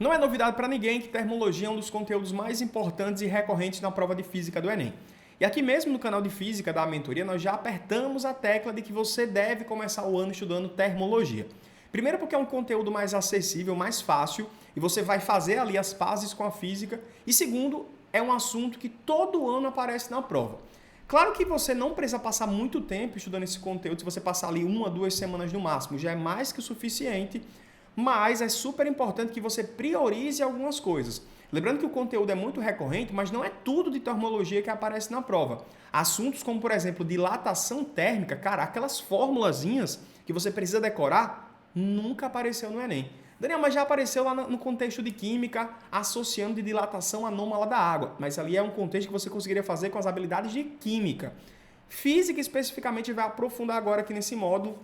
Não é novidade para ninguém que termologia é um dos conteúdos mais importantes e recorrentes na prova de física do Enem. E aqui mesmo no canal de física da mentoria, nós já apertamos a tecla de que você deve começar o ano estudando termologia. Primeiro porque é um conteúdo mais acessível, mais fácil, e você vai fazer ali as pazes com a física. E segundo, é um assunto que todo ano aparece na prova. Claro que você não precisa passar muito tempo estudando esse conteúdo, se você passar ali 1 a 2 semanas no máximo, já é mais que o suficiente, mas é super importante que você priorize algumas coisas. Lembrando que o conteúdo é muito recorrente, mas não é tudo de termologia que aparece na prova. Assuntos como, por exemplo, dilatação térmica, cara, aquelas formulazinhas que você precisa decorar, nunca apareceu no Enem. Daniel, mas já apareceu lá no contexto de química, associando de dilatação anômala da água. Mas ali é um contexto que você conseguiria fazer com as habilidades de química. Física, especificamente, vai aprofundar agora aqui nesse módulo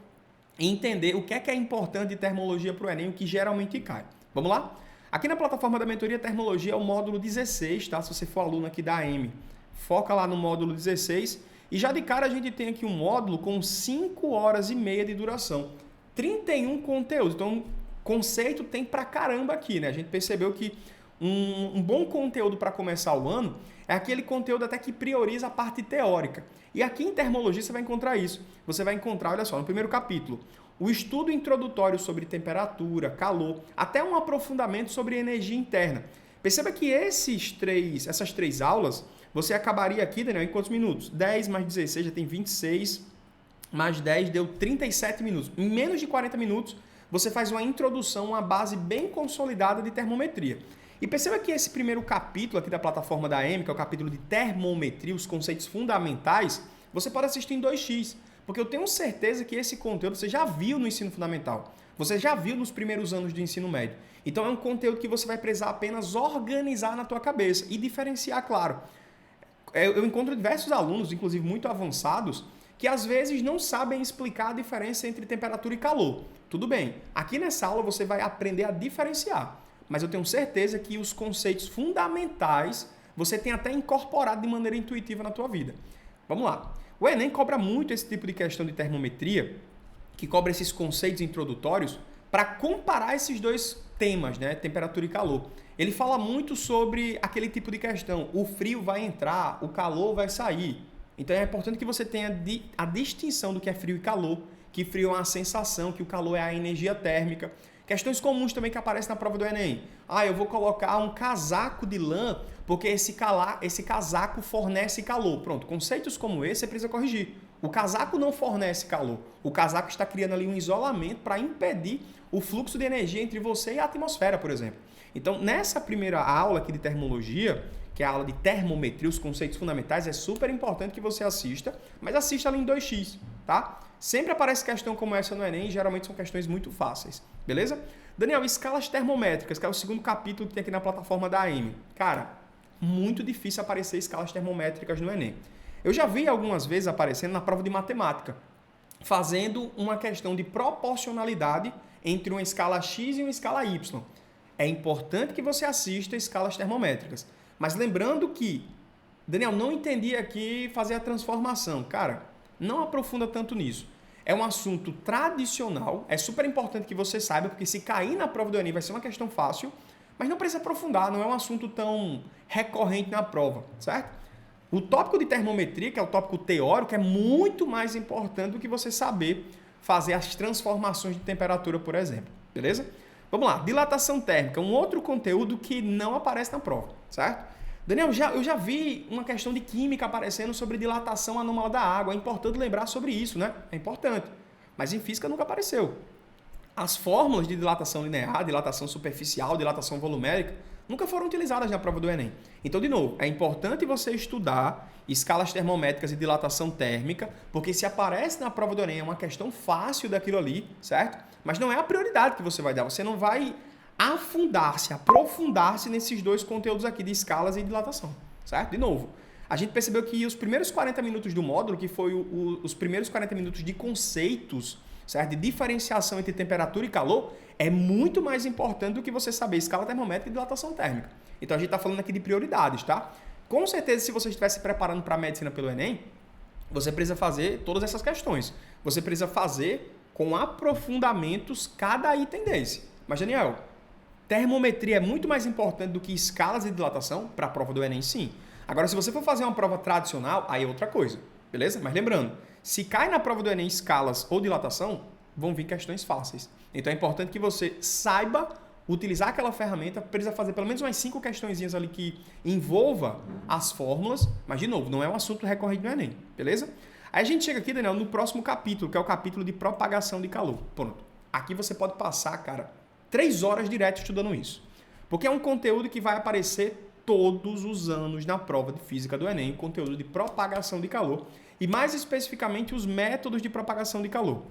e entender o que é importante de termologia para o Enem, o que geralmente cai. Vamos lá? Aqui na plataforma da mentoria, termologia é o módulo 16, tá? Se você for aluno aqui da AM, foca lá no módulo 16. E já de cara a gente tem aqui um módulo com 5 horas e meia de duração. 31 conteúdos. Então, conceito tem pra caramba aqui, né? A gente percebeu que um bom conteúdo para começar o ano é aquele conteúdo até que prioriza a parte teórica. E aqui em termologia você vai encontrar isso. Você vai encontrar, olha só, no primeiro capítulo, o estudo introdutório sobre temperatura, calor, até um aprofundamento sobre energia interna. Perceba que essas três aulas, você acabaria aqui, Daniel, em quantos minutos? 10 mais 16 já tem 26, mais 10 deu 37 minutos. Em menos de 40 minutos, você faz uma introdução, uma base bem consolidada de termometria. E perceba que esse primeiro capítulo aqui da plataforma da AM, que é o capítulo de termometria, os conceitos fundamentais, você pode assistir em 2x, porque eu tenho certeza que esse conteúdo você já viu no ensino fundamental, você já viu nos primeiros anos do ensino médio. Então é um conteúdo que você vai precisar apenas organizar na tua cabeça e diferenciar, claro. Eu encontro diversos alunos, inclusive muito avançados, que às vezes não sabem explicar a diferença entre temperatura e calor. Tudo bem, aqui nessa aula você vai aprender a diferenciar, mas eu tenho certeza que os conceitos fundamentais você tem até incorporado de maneira intuitiva na tua vida. Vamos lá. O Enem cobra muito esse tipo de questão de termometria, que cobra esses conceitos introdutórios, para comparar esses dois temas, né? Temperatura e calor. Ele fala muito sobre aquele tipo de questão. O frio vai entrar, o calor vai sair. Então é importante que você tenha a distinção do que é frio e calor, que frio é uma sensação, que o calor é a energia térmica. Questões comuns também que aparecem na prova do Enem. Eu vou colocar um casaco de lã porque esse casaco fornece calor. Pronto, conceitos como esse você precisa corrigir. O casaco não fornece calor. O casaco está criando ali um isolamento para impedir o fluxo de energia entre você e a atmosfera, por exemplo. Então, nessa primeira aula aqui de termologia, que é a aula de termometria, os conceitos fundamentais, é super importante que você assista, mas assista ali em 2x, tá? Sempre aparece questão como essa no Enem e geralmente são questões muito fáceis, beleza? Daniel, escalas termométricas, que é o segundo capítulo que tem aqui na plataforma da AM. Cara, muito difícil aparecer escalas termométricas no Enem. Eu já vi algumas vezes aparecendo na prova de matemática, fazendo uma questão de proporcionalidade entre uma escala X e uma escala Y. É importante que você assista escalas termométricas. Mas lembrando que, Daniel, não entendi aqui fazer a transformação. Cara, não aprofunda tanto nisso. É um assunto tradicional, é super importante que você saiba, porque se cair na prova do Enem vai ser uma questão fácil, mas não precisa aprofundar, não é um assunto tão recorrente na prova, certo? O tópico de termometria, que é o tópico teórico, é muito mais importante do que você saber fazer as transformações de temperatura, por exemplo, beleza? Vamos lá, dilatação térmica, um outro conteúdo que não aparece na prova, certo? Daniel, eu já vi uma questão de química aparecendo sobre dilatação anômala da água. É importante lembrar sobre isso, né? É importante. Mas em física nunca apareceu. As fórmulas de dilatação linear, dilatação superficial, dilatação volumérica, nunca foram utilizadas na prova do Enem. Então, de novo, é importante você estudar escalas termométricas e dilatação térmica, porque se aparece na prova do Enem é uma questão fácil daquilo ali, certo? Mas não é a prioridade que você vai dar. Você não vai aprofundar-se nesses dois conteúdos aqui de escalas e dilatação, certo? De novo, a gente percebeu que os primeiros 40 minutos do módulo, que foi os primeiros 40 minutos de conceitos, certo? De diferenciação entre temperatura e calor, é muito mais importante do que você saber escala termométrica e dilatação térmica. Então a gente está falando aqui de prioridades, tá? Com certeza, se você estiver se preparando para a medicina pelo Enem, você precisa fazer todas essas questões. Você precisa fazer com aprofundamentos cada item desse. Mas, Daniel, Termometria é muito mais importante do que escalas de dilatação para a prova do Enem, sim. Agora, se você for fazer uma prova tradicional, aí é outra coisa, beleza? Mas lembrando, se cai na prova do Enem escalas ou dilatação, vão vir questões fáceis. Então é importante que você saiba utilizar aquela ferramenta, precisa fazer pelo menos umas 5 questõezinhas ali que envolva as fórmulas, mas de novo, não é um assunto recorrente no Enem, beleza? Aí a gente chega aqui, Daniel, no próximo capítulo, que é o capítulo de propagação de calor. Pronto. Aqui você pode passar, cara, 3 horas direto estudando isso. Porque é um conteúdo que vai aparecer todos os anos na prova de física do Enem, conteúdo de propagação de calor e mais especificamente os métodos de propagação de calor.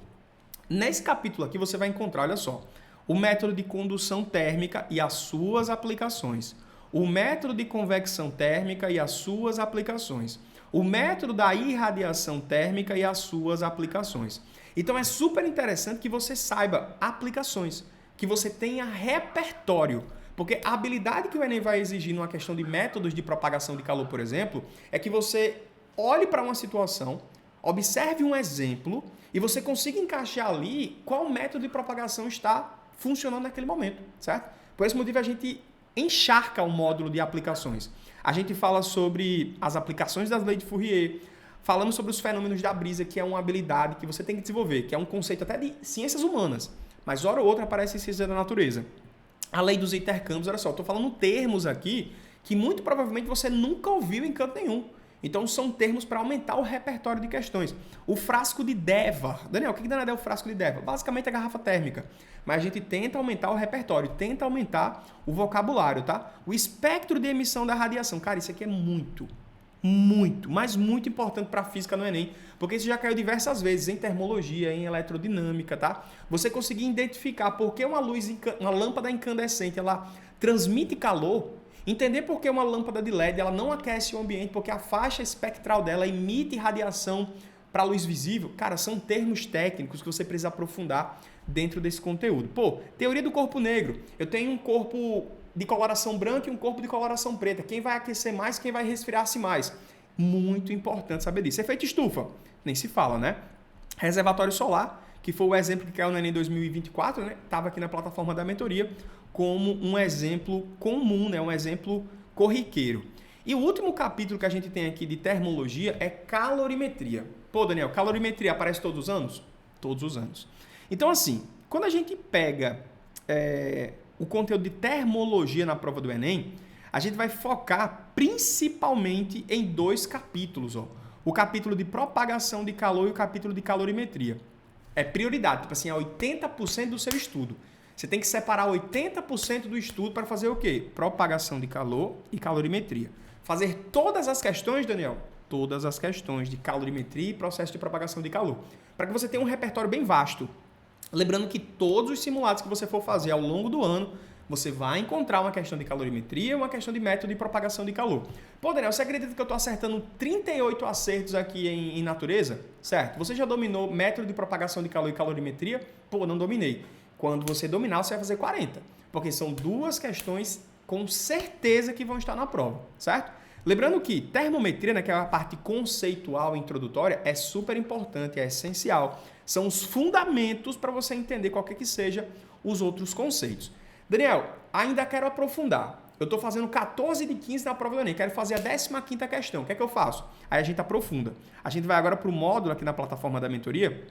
Nesse capítulo aqui você vai encontrar, olha só, o método de condução térmica e as suas aplicações, o método de convecção térmica e as suas aplicações, o método da irradiação térmica e as suas aplicações. Então é super interessante que você saiba aplicações, que você tenha repertório, porque a habilidade que o Enem vai exigir numa questão de métodos de propagação de calor, por exemplo, é que você olhe para uma situação, observe um exemplo e você consiga encaixar ali qual método de propagação está funcionando naquele momento, certo? Por esse motivo a gente encharca o módulo de aplicações. A gente fala sobre as aplicações das leis de Fourier, falamos sobre os fenômenos da brisa, que é uma habilidade que você tem que desenvolver, que é um conceito até de ciências humanas, mas hora ou outra aparece em ciências da natureza. A lei dos intercâmbios, olha só, estou falando termos aqui que muito provavelmente você nunca ouviu em canto nenhum. Então são termos para aumentar o repertório de questões. O frasco de Devar. Daniel, o que danado é o frasco de Devar? Basicamente a garrafa térmica. Mas a gente tenta aumentar o repertório, tenta aumentar o vocabulário, tá? O espectro de emissão da radiação. Cara, isso aqui é muito, mas muito importante para a física no Enem, porque isso já caiu diversas vezes em termologia, em eletrodinâmica, tá? Você conseguir identificar por que uma lâmpada incandescente, ela transmite calor. Entender por que uma lâmpada de LED ela não aquece o ambiente, porque a faixa espectral dela emite radiação para a luz visível. Cara, são termos técnicos que você precisa aprofundar dentro desse conteúdo. Pô, teoria do corpo negro. Eu tenho um corpo de coloração branca e um corpo de coloração preta. Quem vai aquecer mais, quem vai resfriar-se mais? Muito importante saber disso. Efeito estufa, nem se fala, né? Reservatório solar, que foi o exemplo que caiu no Enem 2024, né? Estava aqui na plataforma da mentoria, como um exemplo comum, né? Um exemplo corriqueiro. E o último capítulo que a gente tem aqui de termologia é calorimetria. Pô, Daniel, calorimetria aparece todos os anos? Todos os anos. Então, assim, quando a gente pega o conteúdo de termologia na prova do Enem, a gente vai focar principalmente em 2 capítulos. Ó. O capítulo de propagação de calor e o capítulo de calorimetria. É prioridade, tipo assim, é 80% do seu estudo. Você tem que separar 80% do estudo para fazer o quê? Propagação de calor e calorimetria. Fazer todas as questões, Daniel, todas as questões de calorimetria e processo de propagação de calor, para que você tenha um repertório bem vasto. Lembrando que todos os simulados que você for fazer ao longo do ano, você vai encontrar uma questão de calorimetria e uma questão de método de propagação de calor. Pô, Daniel, você acredita que eu estou acertando 38 acertos aqui em natureza? Certo. Você já dominou método de propagação de calor e calorimetria? Pô, não dominei. Quando você dominar, você vai fazer 40. Porque são 2 questões com certeza que vão estar na prova, certo? Lembrando que termometria, né, que é a parte conceitual e introdutória, é super importante, é essencial. São os fundamentos para você entender qualquer que seja os outros conceitos. Daniel, ainda quero aprofundar. Eu estou fazendo 14 de 15 na prova do Enem, quero fazer a 15ª questão. O que é que eu faço? Aí a gente aprofunda. A gente vai agora para o módulo aqui na plataforma da mentoria,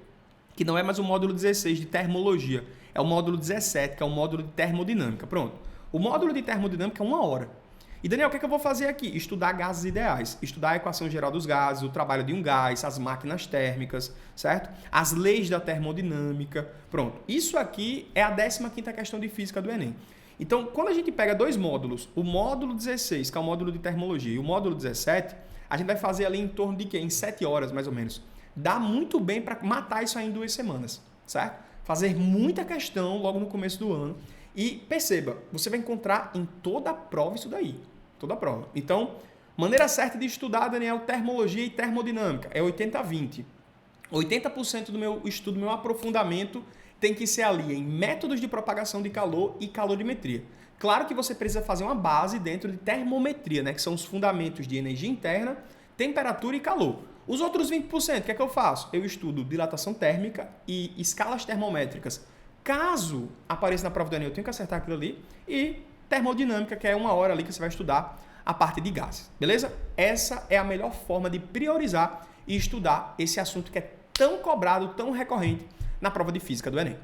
que não é mais o módulo 16 de termologia, é o módulo 17, que é o módulo de termodinâmica. Pronto. O módulo de termodinâmica é 1 hora. E, Daniel, o que é que eu vou fazer aqui? Estudar gases ideais, estudar a equação geral dos gases, o trabalho de um gás, as máquinas térmicas, certo? As leis da termodinâmica. Pronto. Isso aqui é a 15ª questão de física do Enem. Então, quando a gente pega 2 módulos, o módulo 16, que é o módulo de termologia, e o módulo 17, a gente vai fazer ali em torno de quê? Em 7 horas, mais ou menos. Dá muito bem para matar isso aí em 2 semanas, certo? Fazer muita questão logo no começo do ano. E perceba, você vai encontrar em toda a prova isso daí. Toda a prova. Então, maneira certa de estudar, Daniel, termologia e termodinâmica é 80-20. 80% do meu estudo, meu aprofundamento, tem que ser ali em métodos de propagação de calor e calorimetria. Claro que você precisa fazer uma base dentro de termometria, né, que são os fundamentos de energia interna, temperatura e calor. Os outros 20%, o que é que eu faço? Eu estudo dilatação térmica e escalas termométricas caso apareça na prova do Enem, eu tenho que acertar aquilo ali. E termodinâmica, que é 1 hora ali que você vai estudar a parte de gases, beleza? Essa é a melhor forma de priorizar e estudar esse assunto que é tão cobrado, tão recorrente na prova de física do Enem.